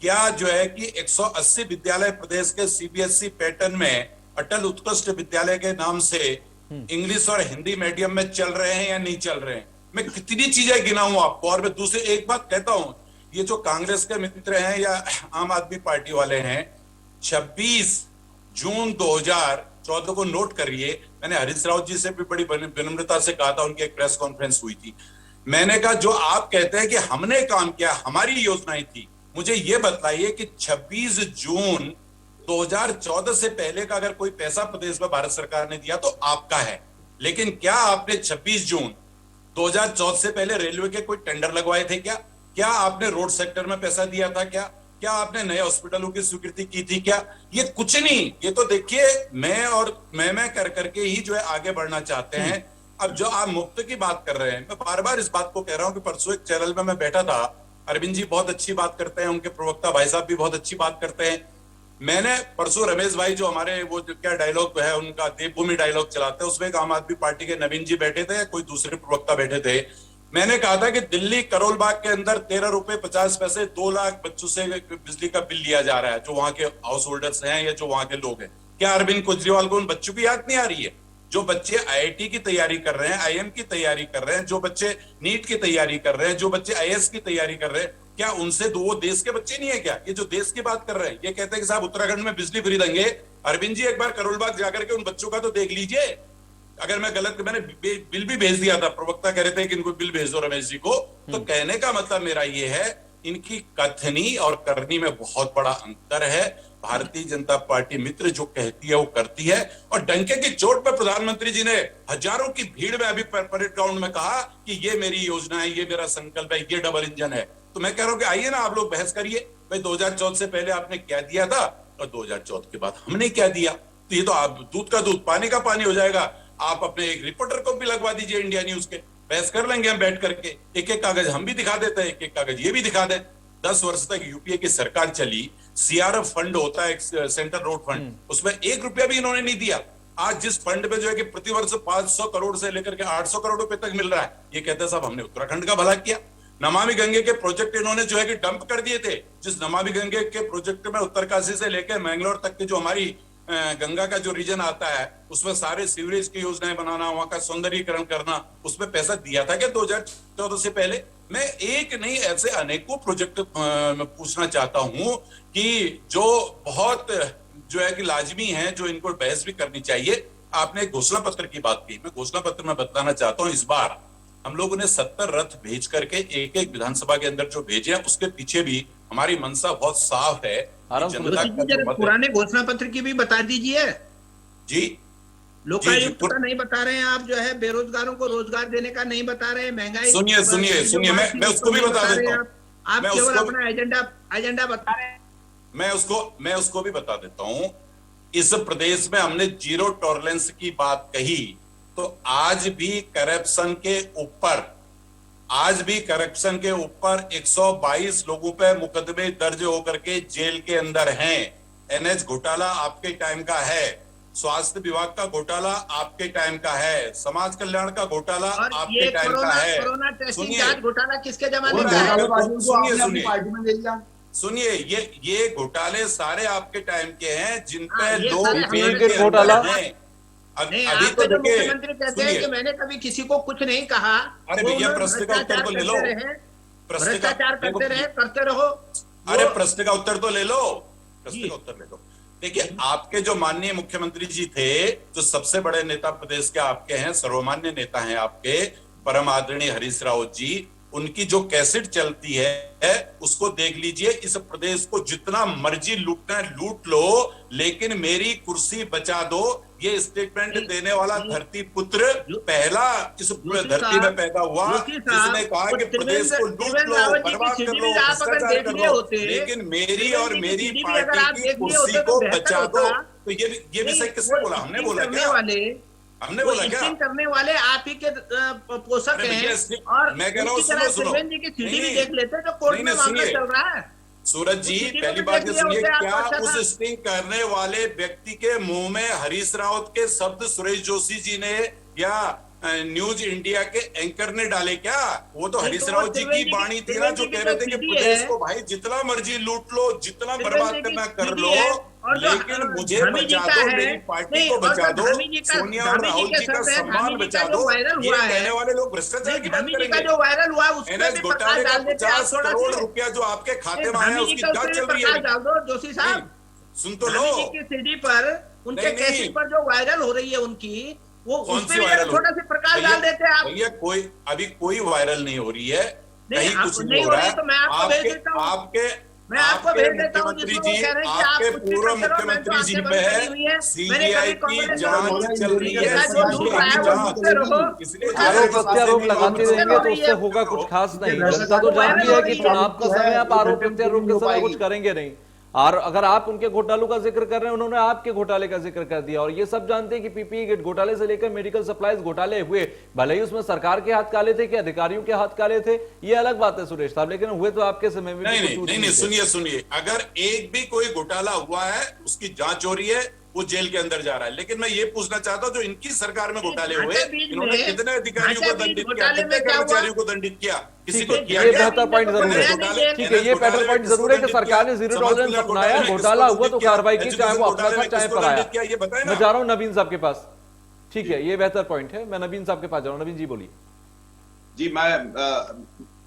Speaker 2: क्या जो है कि 180 विद्यालय प्रदेश के सीबीएसई पैटर्न में अटल उत्कृष्ट विद्यालय के नाम से इंग्लिश और हिंदी मीडियम में चल रहे हैं या नहीं चल रहे हैं? मैं कितनी चीजें गिनाऊं आपको। और मैं दूसरी एक बात कहता हूं, ये जो कांग्रेस के मित्र हैं या आम आदमी पार्टी वाले हैं, 26 जून 2014 को नोट करिए, मैंने हरीश रावत जी से भी बड़ी विनम्रता से कहा था, उनकी एक प्रेस कॉन्फ्रेंस हुई थी। मैंने कहा जो आप कहते हैं कि हमने काम किया, हमारी योजनाएं थी, मुझे ये बताइए कि 26 जून 2014 से पहले का अगर कोई पैसा प्रदेश में भारत सरकार ने दिया तो आपका है, लेकिन क्या आपने 26 जून 2014 से पहले रेलवे के कोई टेंडर लगवाए थे क्या? क्या आपने रोड सेक्टर में पैसा दिया था क्या? क्या आपने नए हॉस्पिटलों की स्वीकृति की थी क्या? ये कुछ नहीं। ये तो देखिए मैं और मैं कर करके ही जो है आगे बढ़ना चाहते हैं। अब जो आप मुफ्त की बात कर रहे हैं, मैं बार बार इस बात को कह रहा हूं कि परसों एक चैनल में मैं बैठा था, अरविंद जी बहुत अच्छी बात करते हैं, उनके प्रवक्ता भाई साहब भी बहुत अच्छी बात करते हैं। मैंने परसों रमेश भाई जो हमारे वो जो क्या डायलॉग है उनका देवभूमि डायलॉग चलाते हैं, उसमें एक आम आदमी पार्टी के नवीन जी बैठे थे, कोई दूसरे प्रवक्ता बैठे थे। मैंने कहा था कि दिल्ली करोल बाग के अंदर 13 रुपए 50 पैसे 2 लाख बच्चों से बिजली का बिल लिया जा रहा है, जो वहां के हाउस होल्डर्स हैं या जो वहां के लोग हैं। क्या अरविंद केजरीवाल को उन बच्चों की याद नहीं आ रही है? जो बच्चे आईआईटी की तैयारी कर रहे हैं, आईएम की तैयारी कर रहे हैं, जो बच्चे नीट की तैयारी कर रहे हैं, जो बच्चे आईएएस की तैयारी कर रहे हैं, क्या उनसे वो देश के बच्चे नहीं है क्या? ये जो देश की बात कर रहे हैं, ये कहते हैं कि साहब उत्तराखंड में बिजली फ्री देंगे। अरविंद जी एक बार करोल बाग जाकर के उन बच्चों का तो देख लीजिए। अगर मैं गलत, मैंने बिल भी भेज दिया था, प्रवक्ता कह रहे थे कि इनको बिल भेज दो रमेश जी को। तो कहने का मतलब मेरा ये है, इनकी कथनी और करनी में बहुत बड़ा अंतर है। भारतीय जनता पार्टी मित्र जो कहती है वो करती है। और डंके की चोट पर प्रधानमंत्री जी ने हजारों की भीड़ में अभी परेड ग्राउंड में कहा कि ये मेरी योजना है, ये मेरा संकल्प है, ये डबल इंजन है। तो मैं कह रहा हूं कि आइए ना आप लोग बहस करिए, भाई 2014 से पहले आपने क्या दिया था और 2014 के बाद हमने क्या दिया। तो ये तो आप दूध का दूध पानी का पानी हो जाएगा। आप अपने एक रिपोर्टर को भी लगवा दीजिए इंडिया न्यूज के, बहस कर लेंगे हम बैठ करके। एक एक कागज हम भी दिखा देते हैं, एक एक कागज ये भी दिखा दे। 10 वर्ष तक यूपीए की सरकार चली, सीआरएफ फंड होता है सेंट्रल रोड फंड, उसमें 1 रुपया भी इन्होंने नहीं दिया। आज जिस फंड में जो है कि प्रतिवर्ष 500 करोड़ से लेकर के 800 करोड़ रुपए तक मिल रहा है, ये कहते हैं साहब हमने उत्तराखंड का भला किया। नमामि गंगे के प्रोजेक्ट इन्होंने जो है कि डंप कर दिए थे। जिस नमामि गंगे के प्रोजेक्ट में उत्तरकाशी से लेकर मैंगलोर तक की जो हमारी गंगा का जो रीजन आता है, उसमें सारे सीवरेज की योजनाएं बनाना, वहां का सौंदर्यीकरण करना, उसमें पैसा दिया था क्या 2014 से पहले? मैं एक नहीं ऐसे अनेकों प्रोजेक्ट पूछना चाहता हूं कि जो बहुत जो है कि लाजमी है, जो इनको बहस भी करनी चाहिए। आपने घोषणा पत्र की बात की, मैं घोषणा पत्र में बताना चाहता हूं, इस बार हम लोगों ने 70 रथ भेज करके एक एक विधानसभा के अंदर जो भेजे हैं, उसके पीछे भी हमारी मंशा बहुत साफ है।
Speaker 3: पुराने घोषणा पत्र की भी बता दीजिए
Speaker 2: जी।
Speaker 3: लोकायुक्त का नहीं बता रहे हैं आप, जो है बेरोजगारों को रोजगार देने का नहीं बता रहे हैं, महंगाई।
Speaker 2: सुनिए मैं उसको भी बता देता हूँ।
Speaker 3: आप केवल अपना एजेंडा बता रहे हैं।
Speaker 2: मैं उसको भी बता देता हूँ। इस प्रदेश में हमने जीरो टॉलरेंस की बात कही, तो आज भी करप्शन के ऊपर 122 लोगों पे मुकदमे दर्ज होकर के जेल के अंदर हैं। एनएच घोटाला आपके टाइम का है, स्वास्थ्य विभाग का घोटाला आपके टाइम का है, समाज कल्याण का घोटाला आपके टाइम का है।
Speaker 3: कोरोना टेस्टिंग जांच घोटाला किसके जमाने का है?
Speaker 2: सुनिए, ये घोटाले सारे आपके टाइम के हैं, जिन पे
Speaker 1: लोग घोटाला
Speaker 3: है। अभी तो मुख्यमंत्री कहते हैं कि मैंने कभी किसी को कुछ नहीं कहा।
Speaker 2: अरे भैया प्रश्न का उत्तर तो ले लो,
Speaker 3: भ्रष्टाचार करते रहे, करते रहो।
Speaker 2: अरे प्रश्न का उत्तर तो ले लो, प्रश्न का उत्तर ले लो। देखिए, आपके जो माननीय मुख्यमंत्री जी थे, जो सबसे बड़े नेता प्रदेश के आपके हैं, सर्वमान्य नेता हैं आपके, परम आदरणीय हरीश रावत जी, उनकी जो कैसेट चलती है उसको देख लीजिए। इस प्रदेश को जितना मर्जी लूटना है लूट लो, लेकिन मेरी कुर्सी बचा दो, ये स्टेटमेंट देने वाला धरती पुत्र पहला इस धरती में पैदा हुआ जिसने कहा कि प्रदेश को लूट लो, बर्बाद कर लो, भ्रष्टाचार कर लो, लेकिन मेरी और मेरी पार्टी की कुर्सी को बचा दो। तो ये विषय किसने बोला? हमने बोला क्या? हमने
Speaker 3: वो
Speaker 2: बोला क्या?
Speaker 3: स्टिंग करने वाले आप ही के पोषक
Speaker 2: अरे भैया,
Speaker 3: हैं।
Speaker 2: स्टिंग-
Speaker 3: और
Speaker 2: मैं कह रहा हूँ,
Speaker 3: इसी तरह
Speaker 2: सुनो।
Speaker 3: त्रिवेंद्र जी की सीडी भी
Speaker 2: नहीं,
Speaker 3: देख लेते जो कोर्ट
Speaker 2: नहीं,
Speaker 3: में
Speaker 2: नहीं,
Speaker 3: मामला
Speaker 2: सुनिए।
Speaker 3: चल रहा है।
Speaker 2: सूरज जी,
Speaker 3: उस
Speaker 2: पहली
Speaker 3: को
Speaker 2: बात
Speaker 3: देख
Speaker 2: ये
Speaker 3: लिया,
Speaker 2: सुनिए,
Speaker 3: उससे आपको
Speaker 2: क्या
Speaker 3: अच्छा
Speaker 2: उस
Speaker 3: था।
Speaker 2: स्टिंग करने वाले व्यक्ति के मुंह में हरीश रावत के शब्द सुरेश जोशी जी ने या न्यूज इंडिया के एंकर ने डाले क्या? वो तो
Speaker 3: नहीं,
Speaker 2: हरीश
Speaker 3: तो वो
Speaker 2: रावत जी की
Speaker 3: त्रिवेंद्र जी
Speaker 2: वाणी थी ना,
Speaker 3: त्रिवेंद्र
Speaker 2: जो
Speaker 3: जी
Speaker 2: कह
Speaker 3: की
Speaker 2: रहे
Speaker 3: जो
Speaker 2: थे कि
Speaker 3: सीडी
Speaker 2: प्रदेश
Speaker 3: है,
Speaker 2: को भाई जितना मर्जी लूट लो, जितना
Speaker 3: त्रिवेंद्र
Speaker 2: बर्बाद
Speaker 3: जी की
Speaker 2: करना कर
Speaker 3: सीडी
Speaker 2: लो,
Speaker 3: है, और जो
Speaker 2: लेकिन मुझे
Speaker 3: धामी जी
Speaker 2: बचा
Speaker 3: का
Speaker 2: दो,
Speaker 3: है।
Speaker 2: मेरी पार्टी
Speaker 3: नहीं,
Speaker 2: को
Speaker 3: और
Speaker 2: बचा
Speaker 3: जो
Speaker 2: दो,
Speaker 3: धामी जी का
Speaker 2: सोनिया और राहुल जी का
Speaker 3: शब्द है,
Speaker 2: सम्मान
Speaker 3: धामी जी
Speaker 2: बचा
Speaker 3: का जो
Speaker 2: दो।
Speaker 3: वायरल
Speaker 2: ये
Speaker 3: हुआ है,
Speaker 2: कहने वाले लोग भ्रष्टाचार
Speaker 3: नहीं,
Speaker 2: की बात
Speaker 3: धामी जी का
Speaker 2: करेंगे।
Speaker 3: जो वायरल हुआ है उसमें
Speaker 2: एनएस
Speaker 3: भी प्रकाश
Speaker 2: घोटाले का
Speaker 3: डाल देते आप
Speaker 2: 50
Speaker 3: थोड़ा
Speaker 2: करोड़
Speaker 3: सी।
Speaker 2: रुपया जो आपके खाते में आया,
Speaker 3: धामी जी
Speaker 2: उसकी
Speaker 3: का
Speaker 2: जांच
Speaker 3: उसमें
Speaker 2: चल
Speaker 3: भी
Speaker 2: रही है
Speaker 3: प्रकाश डाल दो जोशी
Speaker 2: नहीं,
Speaker 3: साहब।
Speaker 2: सुन तो लो।
Speaker 3: धामी जी की सीडी पर उनके
Speaker 2: नहीं, नहीं।
Speaker 3: कैसेट पर जो वायरल हो रही है उनकी, वो
Speaker 2: कौन
Speaker 3: उसमें
Speaker 2: सी
Speaker 3: भी
Speaker 2: वायरल हो?
Speaker 3: थोड़ा सा प्रकाश डाल देते आप।
Speaker 2: भैया कोई अभी कोई वायरल नहीं हो रही है,
Speaker 3: नहीं,
Speaker 2: कहीं
Speaker 3: आप
Speaker 2: कुछ
Speaker 3: नहीं
Speaker 2: नहीं हो
Speaker 3: हो
Speaker 2: रहा
Speaker 3: रही
Speaker 2: है।
Speaker 3: तो मैं आपको भेज देता हूँ। मैं आपको
Speaker 2: आपके
Speaker 3: भेज देता हूँ,
Speaker 2: मुख्यमंत्री
Speaker 3: जिसमें वो
Speaker 2: जी,
Speaker 3: कह रहे हैं कि आप
Speaker 2: आपके
Speaker 3: कुछ भी
Speaker 2: पूर्व
Speaker 3: करते रहो, मैं तो
Speaker 2: मुख्यमंत्री जी
Speaker 3: आंखें
Speaker 2: पे
Speaker 3: बंद करी हुई है। मैंने
Speaker 2: सीबीआई
Speaker 3: कभी
Speaker 2: की
Speaker 3: कांग्रेस
Speaker 2: जांच चल रही है,
Speaker 3: जो झूठ रहा है वो झूठे रहो।
Speaker 2: इसलिए
Speaker 1: आरोप प्रत्यारोप
Speaker 3: वो
Speaker 1: लगाते
Speaker 3: वायरल
Speaker 1: रहेंगे
Speaker 3: हो
Speaker 1: तो
Speaker 3: रही
Speaker 1: उससे
Speaker 3: है।
Speaker 1: होगा कुछ खास नहीं।
Speaker 4: ये
Speaker 1: जनता तो
Speaker 3: वो वायरल
Speaker 1: जानती
Speaker 3: हो
Speaker 1: है कि
Speaker 3: रही है।
Speaker 1: चुनाव का समय आप आरोप प्रत्यारोप के समय
Speaker 4: पाएगी।
Speaker 1: कुछ करेंगे नहीं। और अगर आप उनके घोटालों का जिक्र कर रहे हैं, उन्होंने आपके घोटाले का जिक्र कर दिया। और ये सब जानते हैं कि पीपीई किट घोटाले से लेकर मेडिकल सप्लाईज घोटाले हुए, भले ही उसमें सरकार के हाथ काले थे कि अधिकारियों के हाथ काले थे, ये अलग बात है सुरेश साहब, लेकिन हुए तो आपके समय में भी
Speaker 2: नहीं
Speaker 1: कुछ
Speaker 2: नहीं
Speaker 1: ऊंच
Speaker 2: नहीं नहीं,
Speaker 1: नीच थे।
Speaker 2: सुनिए सुनिए, अगर एक भी कोई घोटाला हुआ है, उसकी जांच हो रही है, वो जेल के अंदर जा रहा है। लेकिन मैं ये पूछना चाहता हूँ, जो इनकी सरकार में घोटाले हुए,
Speaker 3: ढांचा बीज
Speaker 2: इन्होंने
Speaker 3: में-
Speaker 2: कितने अधिकारियों को
Speaker 3: ढांचा बीज
Speaker 2: दंडित किया,
Speaker 3: घोटाले
Speaker 2: कितने
Speaker 3: में क्या हुआ?
Speaker 2: कर्मचारियों को दंडित किया, किसी
Speaker 1: ठीक
Speaker 2: को
Speaker 1: है,
Speaker 2: किया
Speaker 1: ये
Speaker 2: क्या?
Speaker 1: बेहतर पॉइंट जरूर
Speaker 2: एनएस
Speaker 1: है।
Speaker 2: घोटाले-
Speaker 1: ठीक है, ये
Speaker 2: एनएस
Speaker 1: बेहतर
Speaker 2: घोटाले
Speaker 1: पॉइंट
Speaker 2: में
Speaker 1: जरूर है कि
Speaker 2: किसको
Speaker 1: सरकार ने
Speaker 2: दंडित
Speaker 1: जीरो
Speaker 2: किया?
Speaker 1: टॉलरेंस
Speaker 2: समाज कल्याण
Speaker 1: अपनाया,
Speaker 2: घोटाले में
Speaker 1: घोटाला
Speaker 2: किसको
Speaker 1: हुआ तो
Speaker 2: दंडित किया?
Speaker 1: कार्रवाई की, चाहे वो
Speaker 2: एजुकेशन
Speaker 1: अपना था
Speaker 2: घोटाले में
Speaker 1: चाहे
Speaker 2: किसको
Speaker 1: पराया।
Speaker 2: दंडित किया? ये बताएं ना।
Speaker 1: मैं जा रहा हूं नवीन साहब के पास। ठीक है, ये बेहतर पॉइंट है, मैं नवीन साहब के पास जा रहा हूं। नवीन जी बोलिए।
Speaker 4: जी, मैं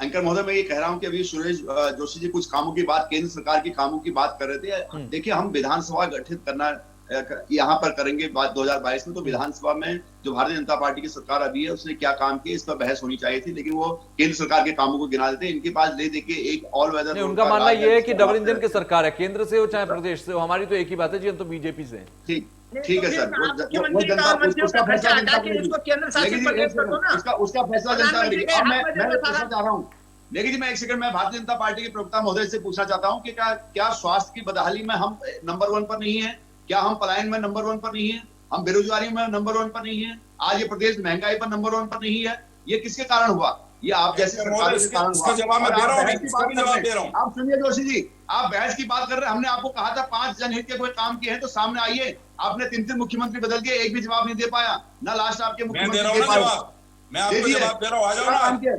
Speaker 4: एंकर महोदय, मैं ये कह रहा हूं कि अभी सुरेश जोशी जी कुछ कामों की बात, केंद्र सरकार के कामों की बात कर रहे थे। देखिए, हम विधानसभा गठित करना यहाँ पर करेंगे बात 2022 में, तो विधानसभा में जो भारतीय जनता पार्टी की सरकार अभी है उसने क्या काम किया, इस पर बहस होनी चाहिए थी, लेकिन वो केंद्र सरकार के कामों को गिना देते। इनके पास ले देके एक ऑल वेदर।
Speaker 1: नहीं, उनका मानना यह है कि डबल इंजन की सरकार है, केंद्र से हो चाहे प्रदेश से हो, हमारी तो एक ही बात है जी, हम तो बीजेपी से हैं।
Speaker 4: ठीक है सर, वो जनता उसका फैसला जनता करेगी। उसका फैसला जनता करेगी। अब मैं पूछना चाह रहा हूँ, लेकिन जी मैं एक सेकंड, मैं भारतीय जनता पार्टी के प्रवक्ता महोदय से पूछना चाहता हूँ कि क्या स्वास्थ्य की बदहाली में हम नंबर 1 पर नहीं है? क्या हम पलायन में नंबर 1 पर नहीं है? हम बेरोजगारी में नंबर 1 पर नहीं है? आज ये प्रदेश महंगाई पर नंबर 1 पर नहीं है? ये किसके कारण हुआ? ये आप जैसे सरकार के कारण हुआ।
Speaker 2: जवाब मैं दे रहा हूँ,
Speaker 4: इसका भी जवाब दे रहा हूँ। आप सुनिए जोशी जी, आप बहस की बात कर रहे हैं। हमने आपको कहा था 5 जनहित के कोई काम किए हैं तो सामने आइए। आपने 3 मुख्यमंत्री बदल के एक भी जवाब नहीं दे पाया ना। लास्ट आपके मुख्यमंत्री
Speaker 2: मैं आपको जवाब दे रहा हूँ, आ जाओ ना।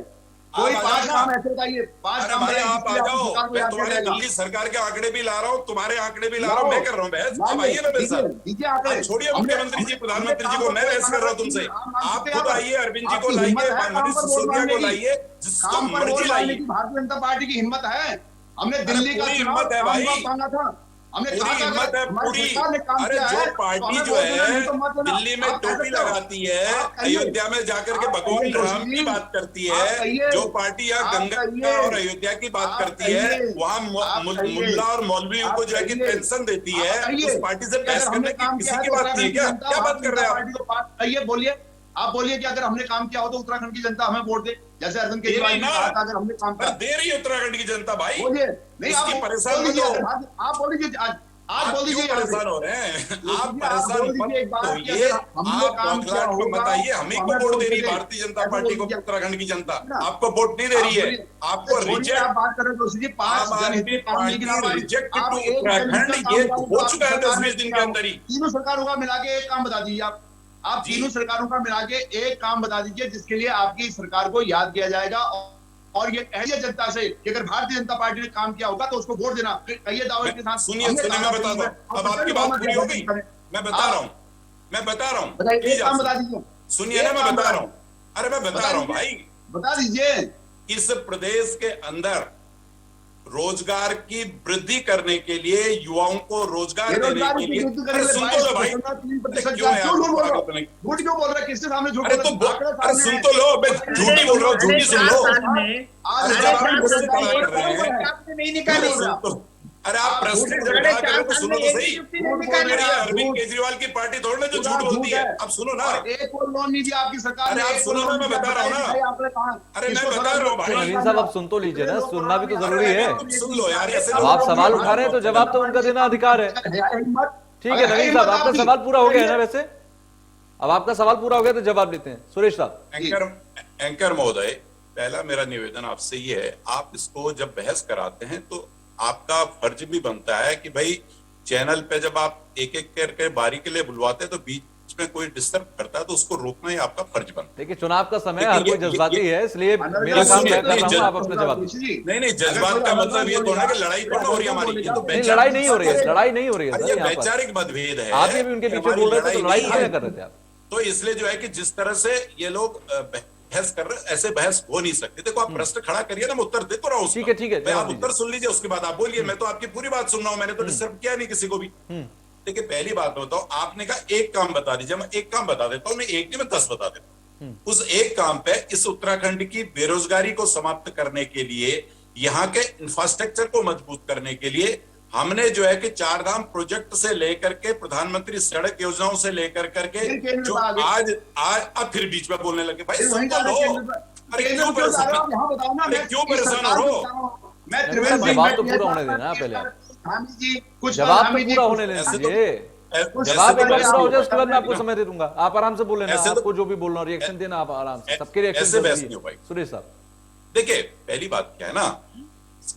Speaker 4: कोई 5 काम ऐसे बताइए, 5 काम
Speaker 2: भाई आप आ जाओ, मैं तुम्हारी दिल्ली सरकार के आंकड़े भी ला रहा हूँ, तुम्हारे आंकड़े भी ला रहा हूँ, मैं कर रहा हूँ बहस। अब आइए ना मेरे साथ, छोड़िए मुख्यमंत्री जी, प्रधानमंत्री जी को, मैं बहस कर रहा हूँ तुमसे। आप खुद आइए, अरविंद जी को लाइए, मनीष सिसोदिया को लाइए, जिसको मर्जी लाइए।
Speaker 4: भारतीय जनता पार्टी की हिम्मत है। हमने दिल्ली का
Speaker 2: हिम्मत है भाई,
Speaker 4: मांगा था। हमने
Speaker 2: पूरी हिम्मत है पूरी। अरे जो पार्टी जो है दिल्ली में टोपी लगाती है, अयोध्या में जाकर के भगवान राम की बात करती है, जो पार्टी यहाँ गंगा और अयोध्या की बात करती है, वहाँ मुल्ला और मौलवियों को जो है कि पेंशन देती है, उस पार्टी से बहस करने की किसी की बात नहीं है क्या? क्या बात कर रहे हैं आप?
Speaker 4: ये बोलिए, आप बोलिए कि अगर हमने काम किया हो तो उत्तराखंड की जनता हमें वोट दे, जैसे अरविंद केजरीवाल ने कहा था अगर हमने काम किया।
Speaker 2: दे रही है उत्तराखंड की जनता भाई,
Speaker 4: बोलिए। नहीं, आप
Speaker 2: परेशान
Speaker 4: बोल दीजिए, आप बोल दीजिए, आज बोल दीजिए।
Speaker 2: परेशान हो रहे हैं आप, परेशान मत होइए, आप बौखलाहट में मत आइए। हम ही को वोट दे रही है भारतीय जनता पार्टी को, उत्तराखंड की जनता आपको वोट नहीं दे रही है, आपको रिजेक्ट।
Speaker 4: आप बात कर रहे हो जी, 5 जनहित काम
Speaker 2: रिजेक्ट टू उत्तराखंड, ये हो चुका है 10-20 दिन के अंदर ही।
Speaker 4: तीनों सरकारों का मिला के एक काम बता दीजिए। आप तीनों सरकारों का मिला के एक काम बता दीजिए जिसके लिए आपकी सरकार को याद किया जाएगा और ये कहिए जनता से कि अगर भारतीय जनता पार्टी ने काम किया होगा तो उसको वोट देना। कहिए दावे के साथ।
Speaker 2: सुनिए, मैं बताता हूँ, अब आपकी बात पूरी हो गई। मैं बता रहा हूँ,
Speaker 4: एक काम बता दीजिए।
Speaker 2: सुनिए ना, मैं बता रहा हूँ। अरे मैं बता रहा हूँ भाई,
Speaker 4: बता दीजिए।
Speaker 2: इस प्रदेश के अंदर रोजगार की वृद्धि करने के लिए, युवाओं को रोजगार देने के लिए, अरे सुन तो लो भाई, क्यों है
Speaker 4: झूठ क्यों बोल रहा है? किसके सामने झूठ?
Speaker 2: अरे सुन तो लो, मैं झूठी बोल रहा हूँ, झूठी सुन लो।
Speaker 3: नहीं निकाली।
Speaker 2: अरे आप प्रेस जब खड़ा कर रहे हो तो सुनो तो सही। अरविंद केजरीवाल की पार्टी थोड़ी ना जो झूठ बोलती है। अब सुनो ना,
Speaker 4: एक और लोन नहीं दिया आपकी सरकार ने।
Speaker 2: अरे आप सुनो ना, मैं बता रहा हूँ ना। अरे मैं बता रहा हूँ भाई,
Speaker 1: नवीन साहब आप सुन तो लीजिए ना, सुनना भी तो जरूरी है।
Speaker 2: तुम सुन लो यार, ऐसे
Speaker 1: अब आप सवाल उठा रहे हैं तो जवाब तो उनका देना अधिकार है। ठीक है नवीन साहब, आपका सवाल पूरा हो गया है ना? वैसे अब आपका सवाल पूरा हो गया तो जवाब लेते हैं सुरेश साहब।
Speaker 2: एंकर महोदय, पहला मेरा निवेदन आपसे ये है, आप इसको जब बहस कराते हैं तो आपका फर्ज भी बनता है कि भाई चैनल पे जब आप एक एक करके बारी के लिए बुलवाते हैं तो बीच में कोई डिस्टर्ब करता है तो उसको रोकना ही आपका फर्ज बनता है।
Speaker 1: देखिए चुनाव का समय,
Speaker 2: लेकिन
Speaker 1: हर कोई जज्बाती है, इसलिए मेरा काम मैं कर रहा हूँ, आप अपना जवाब दीजिए।
Speaker 2: नहीं, जज्बात का मतलब ये थोड़ा कि लड़ाई थोड़ा हो रही है हमारी, ये तो
Speaker 1: नहीं, लड़ाई नहीं हो रही है, लड़ाई नहीं हो रही है
Speaker 2: अरे
Speaker 1: सर
Speaker 2: ये
Speaker 1: यहाँ पर।
Speaker 2: वैचारिक मतभेद है।
Speaker 1: आप भी उनके पीछे बोल रहे थे तो लड़ाई क्यों कर रहे थे आप?
Speaker 2: तो इसलिए जो है कि जिस तरह से ये लोग बहस कर रहे हैं, ऐसे बहस हो नहीं सकती। देखो आप प्रश्न खड़ा करिए ना, मैं उत्तर दे तो रहा हूँ।
Speaker 1: ठीक है, ठीक है,
Speaker 2: आप उत्तर सुन लीजिए, उसके बाद आप बोलिए। मैं तो आपकी पूरी बात सुन रहा हूं, मैंने तो डिस्टर्ब किया नहीं किसी को भी। देखिए पहली बात बताओ, आपने कहा एक काम बता दीजिए, मैं एक काम बता देता हूं, मैं एक नहीं मैं 10 बता देता हूं। उस एक काम पे इस उत्तराखंड की बेरोजगारी को समाप्त करने के लिए, यहाँ के इंफ्रास्ट्रक्चर को मजबूत करने के लिए हमने जो है कि चारधाम प्रोजेक्ट से लेकर के प्रधानमंत्री सड़क योजनाओं से लेकर करके जो आज अब फिर बीच में बोलने लगे, भाई सुन तो लो। अरे क्यों परेशान हो
Speaker 1: जवाब तो पूरा होने देना पहले, जवाब तो पूरा होने दीजिए। जवाब एक बार पूरा हो जाए उसके बाद मैं आपको समय दे दूंगा, आप आराम से बोल लेना, आपको जो भी बोलना रिएक्शन देना आप आराम से, सबके रिएक्शन। सुरेश साहब
Speaker 2: देखिए पहली बात क्या है ना,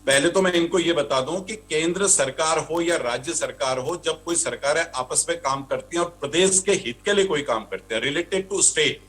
Speaker 2: पहले तो मैं इनको ये बता दूं कि केंद्र सरकार हो या राज्य सरकार हो, जब कोई सरकारें आपस में काम करती हैं और प्रदेश के हित के लिए कोई काम करते हैं रिलेटेड टू स्टेट,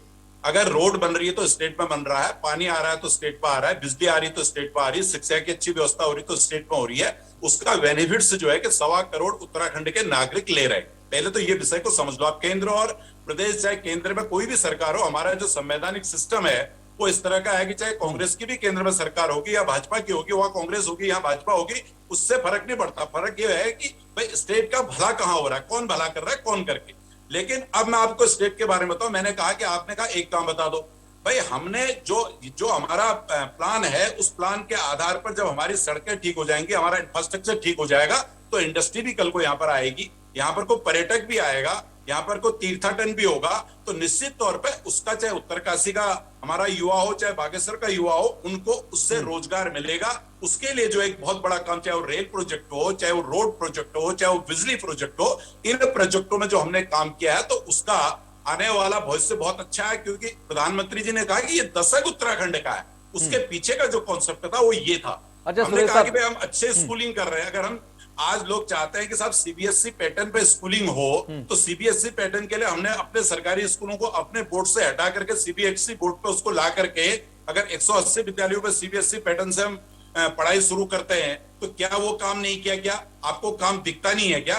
Speaker 2: अगर रोड बन रही है तो स्टेट में बन रहा है, पानी आ रहा है तो स्टेट में आ रहा है, बिजली आ रही है तो स्टेट में आ रही है, शिक्षा की अच्छी व्यवस्था हो रही है तो स्टेट में हो रही है, उसका बेनिफिट्स जो है कि 1.25 करोड़ उत्तराखंड के नागरिक ले रहे हैं। पहले तो ये विषय को समझ लो आप। केंद्र और प्रदेश, चाहे केंद्र में कोई भी सरकार हो, हमारा जो संवैधानिक सिस्टम है वो इस तरह का है कि चाहे कांग्रेस की भी केंद्र में सरकार होगी या भाजपा की होगी, वहां कांग्रेस होगी या भाजपा होगी, उससे फर्क नहीं पड़ता। फर्क ये है कि भाई स्टेट का भला कहां हो रहा है, कौन भला कर रहा है, कौन करके। लेकिन अब मैं आपको स्टेट के बारे में बताऊं, मैंने कहा कि आपने कहा एक काम बता दो। भाई हमने जो हमारा प्लान है, उस प्लान के आधार पर जब हमारी सड़कें ठीक हो जाएंगी, हमारा इंफ्रास्ट्रक्चर ठीक हो जाएगा, तो इंडस्ट्री भी कल को यहाँ पर आएगी, यहाँ पर कोई पर्यटक भी आएगा, यहाँ पर कोई तीर्थाटन भी होगा, तो निश्चित तौर पे उसका, चाहे उत्तरकाशी का हमारा युवा हो, चाहे बागेश्वर का युवा हो, उनको उससे रोजगार मिलेगा। उसके लिए जो एक बहुत बड़ा काम, चाहे वो रेल प्रोजेक्ट हो, चाहे वो रोड प्रोजेक्ट हो, चाहे वो बिजली प्रोजेक्ट हो, इन प्रोजेक्टों में जो हमने काम किया है तो उसका आने वाला भविष्य बहुत अच्छा है। क्योंकि प्रधानमंत्री जी ने कहा कि ये दशक उत्तराखंड का है, उसके पीछे का जो कॉन्सेप्ट था वो ये था। हमने कहा कि भाई हम अच्छे स्कूलिंग कर रहे हैं। अगर हम आज लोग चाहते हैं कि साहब सीबीएसई पैटर्न पे स्कूलिंग हो, तो सीबीएसई पैटर्न के लिए हमने अपने सरकारी स्कूलों को अपने बोर्ड से हटा करके सीबीएसई बोर्ड पे उसको ला करके, अगर 180 विद्यालयों पे सीबीएसई पैटर्न से हम पढ़ाई शुरू करते हैं, तो क्या वो काम नहीं किया? क्या आपको काम दिखता नहीं है क्या?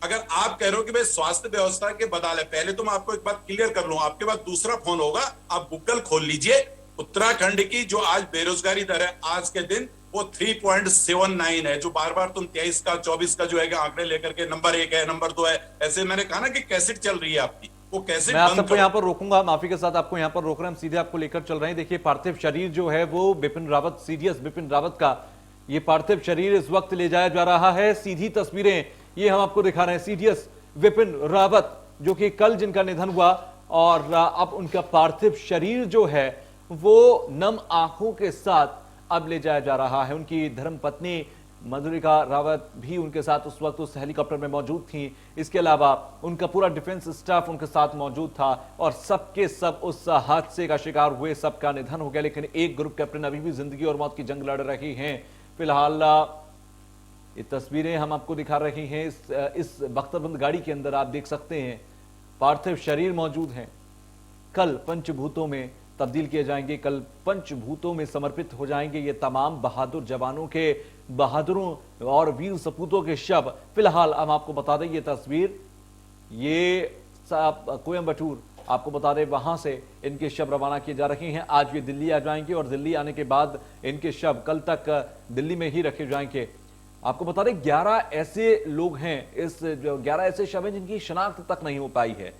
Speaker 2: अगर आप कह रहे हो कि भाई स्वास्थ्य व्यवस्था के बदले, पहले तो मैं आपको एक बात क्लियर कर लूं, आपके पास दूसरा फोन होगा, आप गूगल खोल लीजिए, उत्तराखंड की जो आज बेरोजगारी दर है आज के दिन वो 3.79 है। जो बार बार तुम 23 का 24 का जो है आंकड़े लेकर के नंबर 1 है, नंबर 2 है, ऐसे मैंने कहा ना कि कैसेट चल रही है आपकी, वो कैसेट
Speaker 1: मैं आप सबको यहाँ पर रोकूंगा, माफी के साथ आपको यहाँ पर रोक रहे हैं, हम सीधे आपको लेकर चल रहे हैं। देखिए पार्थिव शरीर जो है वो बिपिन रावत, सीडीएस बिपिन रावत का ये पार्थिव शरीर इस वक्त ले जाया जा रहा है। सीधी तस्वीरें ये हम आपको दिखा रहे हैं, सीडीएस विपिन रावत जो कि कल जिनका निधन हुआ, और अब उनका पार्थिव शरीर जो है वो नम आंखों के साथ अब ले जाया जा रहा है। उनकी धर्मपत्नी मधुरिका रावत भी उनके साथ उस वक्त उस हेलीकॉप्टर में मौजूद थी। इसके अलावा उनका पूरा डिफेंस स्टाफ उनके साथ मौजूद था, और सबके सब उस हादसे का शिकार हुए, सबका निधन हो गया। लेकिन एक ग्रुप कैप्टन अभी भी जिंदगी और मौत की जंग लड़ रही हैं। फिलहाल ये तस्वीरें हम आपको दिखा रही हैं। इस बख्तरबंद गाड़ी के अंदर आप देख सकते हैं पार्थिव शरीर मौजूद हैं। कल पंचभूतों में तब्दील किए जाएंगे, कल पंचभूतों में समर्पित हो जाएंगे ये तमाम बहादुर जवानों के, बहादुरों और वीर सपूतों के शव। फिलहाल हम आपको बता दें ये तस्वीर, ये कोयम्बटूर आपको बता दें वहां से इनके शव रवाना किए जा रहे हैं। आज ये दिल्ली आ जाएंगे और दिल्ली आने के बाद इनके शव कल तक दिल्ली में ही रखे जाएंगे। आपको बता दें 11 ऐसे लोग हैं, इस जो 11 ऐसे शव हैं जिनकी शनाख्त तक नहीं हो पाई है,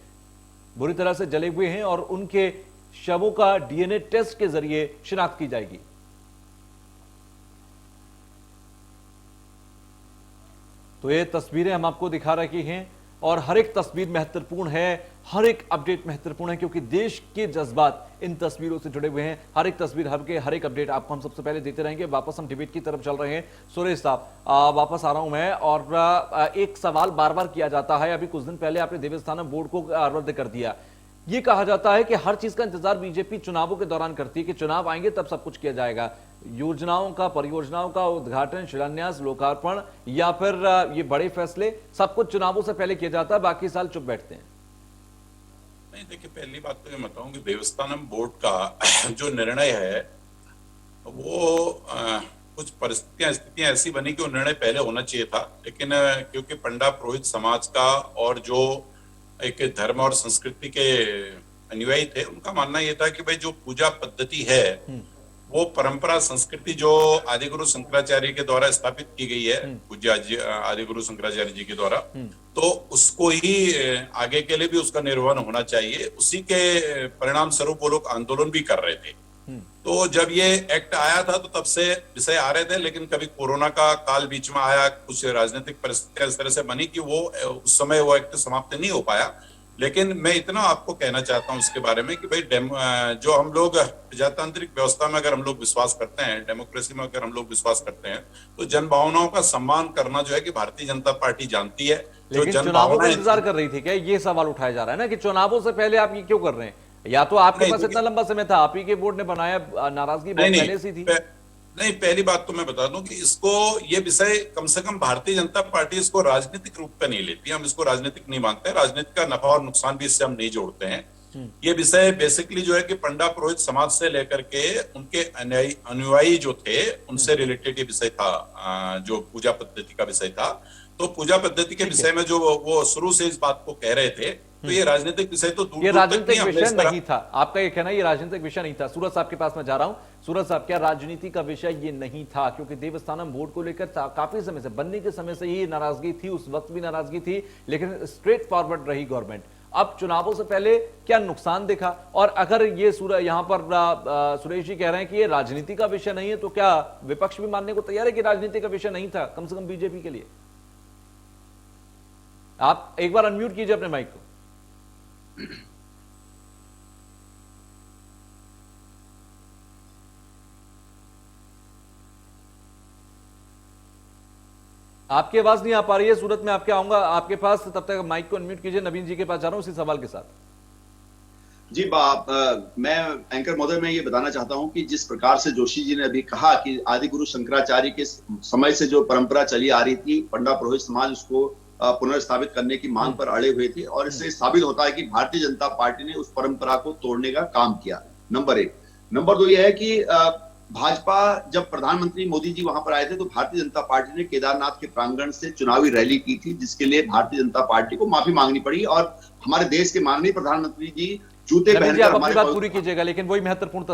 Speaker 1: बुरी तरह से जले हुए हैं, और उनके शवों का डीएनए टेस्ट के जरिए शिनाख्त की जाएगी। तो ये तस्वीरें हम आपको दिखा रहे हैं, और हर एक तस्वीर महत्वपूर्ण है, हर एक अपडेट महत्वपूर्ण है, क्योंकि देश के जज्बात इन तस्वीरों से जुड़े हुए हैं। हर एक तस्वीर, हर एक अपडेट आपको हम सबसे पहले देते रहेंगे। वापस हम डिबेट की तरफ चल रहे हैं। सुरेश साहब वापस आ रहा हूं मैं, और एक सवाल बार बार किया जाता है, अभी कुछ दिन पहले आपने देवस्थानम बोर्ड को रद्द कर दिया। ये कहा जाता है कि हर चीज का इंतजार बीजेपी चुनावों के दौरान करती है कि चुनाव आएंगे तब सब कुछ किया जाएगा, योजनाओं का, परियोजनाओं का उद्घाटन, शिलान्यास, लोकार्पण या फिर ये बड़े फैसले सब कुछ चुनावों से पहले किया जाता है, बाकी साल चुप बैठते हैं।
Speaker 2: नहीं, देखिए, पहली बात तो ये बताऊं कि देवस्थानम बोर्ड का जो निर्णय है वो कुछ परिस्थितियां स्थितियां ऐसी बनी कि वो निर्णय पहले होना चाहिए था, लेकिन क्योंकि पंडा पुरोहित समाज का और जो एक धर्म और संस्कृति के अनुयायी थे, उनका मानना ये था कि भाई जो पूजा पद्धति है वो परंपरा संस्कृति जो आदिगुरु शंकराचार्य के द्वारा स्थापित की गई है, पूज्य आदिगुरु शंकराचार्य जी के द्वारा, तो उसको ही आगे के लिए भी उसका निर्वहन होना चाहिए। उसी के परिणाम स्वरूप वो लोग आंदोलन भी कर रहे थे। तो जब ये एक्ट आया था तो तब से विषय आ रहे थे, लेकिन कभी कोरोना का काल बीच में आया, कुछ राजनीतिक परिस्थितियां इस तरह से बनी कि वो उस समय वो एक्ट समाप्त नहीं हो पाया। लेकिन मैं इतना आपको कहना चाहता हूं उसके बारे में कि भाई जो हम लोग प्रजातांत्रिक व्यवस्था में अगर हम लोग विश्वास करते हैं, डेमोक्रेसी में अगर हम लोग विश्वास करते हैं, तो जन भावनाओं का सम्मान करना जो है कि भारतीय जनता पार्टी जानती है। जो
Speaker 1: लेकिन
Speaker 2: जन
Speaker 1: चुनावों का
Speaker 2: भावनाएं
Speaker 1: इंतजार कर रही थी क्या, ये सवाल उठाया जा रहा है ना कि चुनावों से पहले आप ये क्यों कर रहे हैं? या तो आपके पास इतना लंबा समय था, आप ही के बोर्ड ने बनाया, नाराजगी बहुत पहले से थी।
Speaker 2: नहीं, पहली बात तो मैं बता दूं कि इसको ये विषय कम से कम भारतीय जनता पार्टी इसको राजनीतिक रूप पे नहीं लेती। हम इसको राजनीतिक नहीं मानते, राजनीति का नफा और नुकसान भी इससे हम नहीं जोड़ते हैं। ये विषय बेसिकली जो है कि पंडा पुरोहित समाज से लेकर के उनके अनुयायी जो थे उनसे रिलेटेड ये विषय था, जो पूजा पद्धति का विषय था। तो पूजा पद्धति के विषय में जो वो शुरू से इस बात को कह रहे थे, तो ये राजनीतिक विषय तो दूर
Speaker 1: ये
Speaker 2: दूर तक
Speaker 1: राजनीतिक विषय
Speaker 2: नहीं
Speaker 1: नहीं था, आपका ये कहना ये राजनीतिक विषय नहीं था। सूरज साहब के पास मैं जा रहा हूं। सूरज साहब, क्या राजनीति का विषय ये नहीं था? क्योंकि देवस्थानम बोर्ड को लेकर काफी समय से, बनने के समय से ही नाराजगी थी, उस वक्त भी नाराजगी थी, लेकिन स्ट्रेट फॉरवर्ड रही गवर्नमेंट। अब चुनावों से पहले क्या नुकसान देखा? और अगर ये यहाँ पर सुरेश जी कह रहे हैं कि ये राजनीति का विषय नहीं है, तो क्या विपक्ष भी मानने को तैयार है कि राजनीति का विषय नहीं था, कम से कम बीजेपी के लिए? आप एक बार अनम्यूट कीजिए अपने माइक को। आपकी आवाज नहीं आ पा रही है सूरत, में आपके आऊंगा आपके पास, तब तक माइक को अनम्यूट कीजिए। नवीन जी के पास जा रहा हूं इसी सवाल के साथ।
Speaker 4: जी मैं एंकर महोदय मैं ये बताना चाहता हूं कि जिस प्रकार से जोशी जी ने अभी कहा कि आदिगुरु शंकराचार्य के समय से जो परंपरा चली आ रही थी, पंडा पुरोहित समाज उसको पुनर्स्थापित करने की मांग पर अड़े हुए थे, और इससे साबित होता है कि भारतीय जनता पार्टी ने उस परंपरा को तोड़ने का काम किया। नंबर 1। नंबर 2 यह है कि भाजपा जब प्रधानमंत्री मोदी जी वहां पर आए थे तो भारतीय जनता पार्टी ने केदारनाथ के प्रांगण से चुनावी रैली की थी, जिसके लिए भारतीय जनता पार्टी को माफी मांगनी पड़ी, और हमारे देश के माननीय प्रधानमंत्री जी जूते पहनकर
Speaker 1: अपनी बात पूरी कीजिएगा, लेकिन वही महत्वपूर्ण